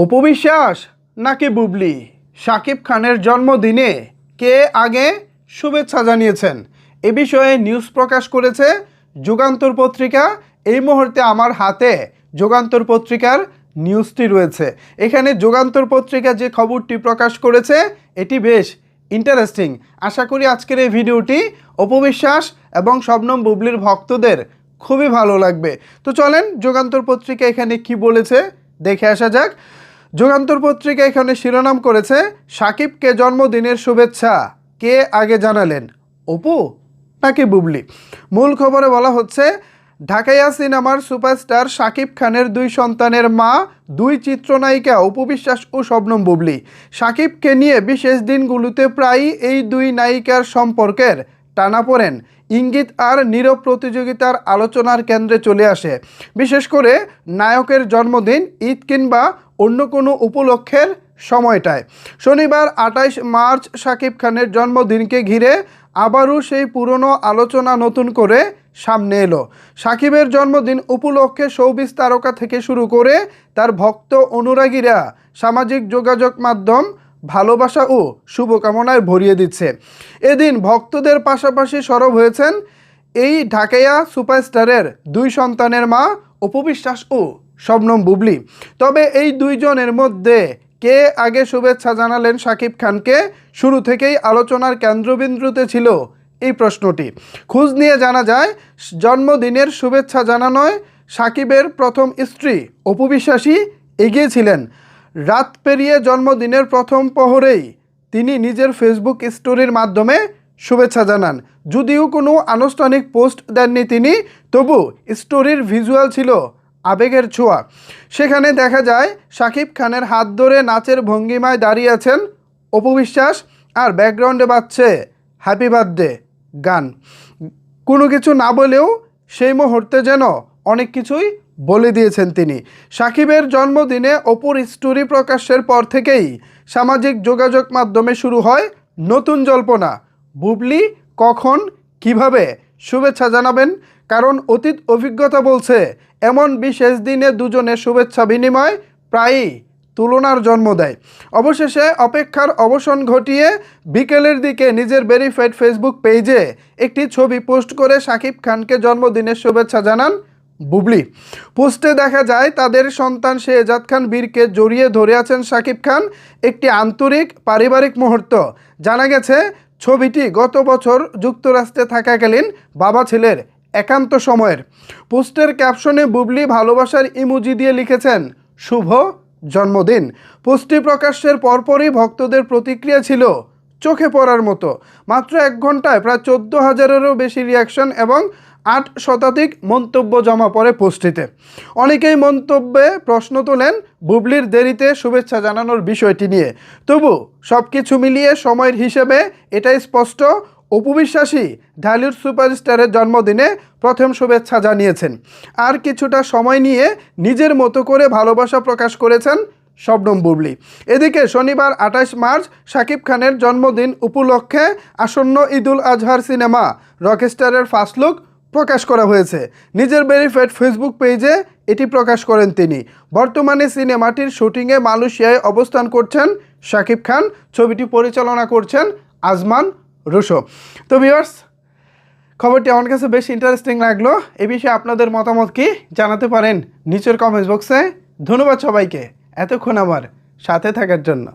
অপু বিশ্বাস নাকি বুবলি শাকিব খানের জন্মদিনে কে আগে শুভেচ্ছা জানিয়েছেন এ বিষয়ে নিউজ প্রকাশ করেছে যুগান্তর পত্রিকা। এই মুহূর্তে আমার হাতে যুগান্তর পত্রিকার নিউজটি রয়েছে। এখানে যুগান্তর পত্রিকা যে খবরটি প্রকাশ করেছে এটি বেশ ইন্টারেস্টিং। আশা করি আজকের এই ভিডিওটি অপু বিশ্বাস এবং শবনম বুবলির ভক্তদের খুবই ভালো লাগবে। তো চলেন যুগান্তর পত্রিকা এখানে কি বলেছে দেখে আসা যাক। যুগান্তর পত্রিকা এখানে শিরোনাম করেছে, শাকিবকে জন্মদিনের শুভেচ্ছা কে আগে জানালেন, অপু নাকি বুবলি। মূল খবরে বলা হচ্ছে, ঢাকাইয়া সিনেমার সুপারস্টার শাকিব খানের দুই সন্তানের মা দুই চিত্রনায়িকা অপু বিশ্বাস ও শবনম বুবলি। শাকিবকে নিয়ে বিশেষ দিনগুলোতে প্রায়ই এই দুই নায়িকার সম্পর্কের টানাপোড়েন ইঙ্গিত আর নীরব প্রতিযোগিতার আলোচনার কেন্দ্রে চলে আসে। বিশেষ করে নায়কের জন্মদিন, ঈদ কিংবা অন্য কোনো উপলক্ষের সময়টায়। শনিবার 28 মার্চ শাকিব খানের জন্মদিনকে ঘিরে আবারও সেই পুরনো আলোচনা নতুন করে সামনে এলো। শাকিবের জন্মদিন উপলক্ষে শোবিজ তারকা থেকে শুরু করে তার ভক্ত অনুরাগীরা সামাজিক যোগাযোগ মাধ্যম ভালোবাসা ও শুভকামনায় ভরিয়ে দিচ্ছে। এদিন ভক্তদের পাশাপাশি সরব হয়েছেন এই ঢাকাইয়া সুপারস্টারের দুই সন্তানের মা অপু বিশ্বাস ও শবনম বুবলি। তবে এই দুইজনের মধ্যে কে আগে শুভেচ্ছা জানালেন শাকিব খানকে, শুরু থেকেই আলোচনার কেন্দ্রবিন্দুতে ছিল এই প্রশ্নটি। খোঁজ নিয়ে জানা যায়, জন্মদিনের শুভেচ্ছা জানানোয় শাকিবের প্রথম স্ত্রী অপু বিশ্বাসই এগিয়েছিলেন। রাত পেরিয়ে জন্মদিনের প্রথম প্রহরেই তিনি নিজের ফেসবুক স্টোরির মাধ্যমে শুভেচ্ছা জানান। যদিও কোনো আনুষ্ঠানিক পোস্ট দেননি তিনি, তবু স্টোরির ভিজুয়াল ছিল আবেগের ছোঁয়া। সেখানে দেখা যায় শাকিব খানের হাত ধরে নাচের ভঙ্গিমায় দাঁড়িয়ে আছেন অপু বিশ্বাস, আর ব্যাকগ্রাউন্ডে বাজছে হ্যাপি বার্থডে গান। কোনো কিছু না বলেও সেই মুহূর্তে যেন অনেক কিছুই বলে দিয়েছেন তিনি। শাকিবের জন্মদিনে অপুর স্টোরি প্রকাশের পর থেকেই সামাজিক যোগাযোগ মাধ্যমে শুরু হয় নতুন জল্পনা। বুবলি কখন কিভাবে শুভেচ্ছা জানাবেন, কারণ অতীত অভিজ্ঞতা বলছে এমন বিশেষ দিনে দুজনের শুভেচ্ছা বিনিময় প্রায়ই তুলনার জন্ম দেয়। অবশেষে অপেক্ষার অবসান ঘটিয়ে বিকেলের দিকে নিজের ভেরিফাইড ফেসবুক পেজে একটি ছবি পোস্ট করে শাকিব খানকে জন্মদিনের শুভেচ্ছা জানান বুবলি। পোস্টে দেখা যায় তাদের সন্তান শেহজাদ খান বীরকে জড়িয়ে ধরে আছেন শাকিব খান। একটি আন্তরিক পারিবারিক মুহূর্ত। জানা গেছে ছবিটি গত বছর যুক্তরাষ্ট্রে থাকাকালীন বাবা ছেলের একান্ত সময়ের। পোস্টের ক্যাপশনে বুবলি ভালোবাসার ইমোজি দিয়ে লিখেছেন, শুভ জন্মদিন। পোস্টটি প্রকাশের পরপরই ভক্তদের প্রতিক্রিয়া ছিল চোখে পড়ার মতো। মাত্র 1 ঘন্টায় প্রায় 14,000-এরও বেশি রিয়াকশন এবং 8 শতাধিক মন্তব্য জমা পড়ে পোস্টটিতে। অনেকেই মন্তব্যে প্রশ্ন তোলেন বুবলির দেরিতে শুভেচ্ছা জানানোর বিষয়টি নিয়ে। তবু সব কিছু মিলিয়ে সময়ের হিসেবে এটাই স্পষ্ট, অপু বিশ্বাসই ঢালিউড সুপারস্টারের জন্মদিনে প্রথম শুভেচ্ছা জানিয়েছেন। আর কিছুটা সময় নিয়ে নিজের মতো করে ভালোবাসা প্রকাশ করেছেন শবনম বুবলি। এদিকে শনিবার 28 মার্চ শাকিব খানের জন্মদিন উপলক্ষে আসন্ন ঈদুল আজহার সিনেমা রকস্টারের ফার্স্ট লুক প্রকাশ করা হয়েছে। নিজের ভেরিফাইড ফেসবুক পেজে এটি প্রকাশ করেন তিনি। বর্তমানে সিনেমাটির শুটিংয়ে মালয়েশিয়ায় অবস্থান করছেন শাকিব খান। ছবিটি পরিচালনা করছেন আজমান রুশো। তো ভিউয়ার্স, খবরটি আমার কাছে বেশ ইন্টারেস্টিং লাগলো। এ বিষয়ে আপনাদের মতামত কি জানাতে পারেন নিচের কমেন্টস বক্সে। ধন্যবাদ সবাইকে এতক্ষণ আমার সাথে থাকার জন্য।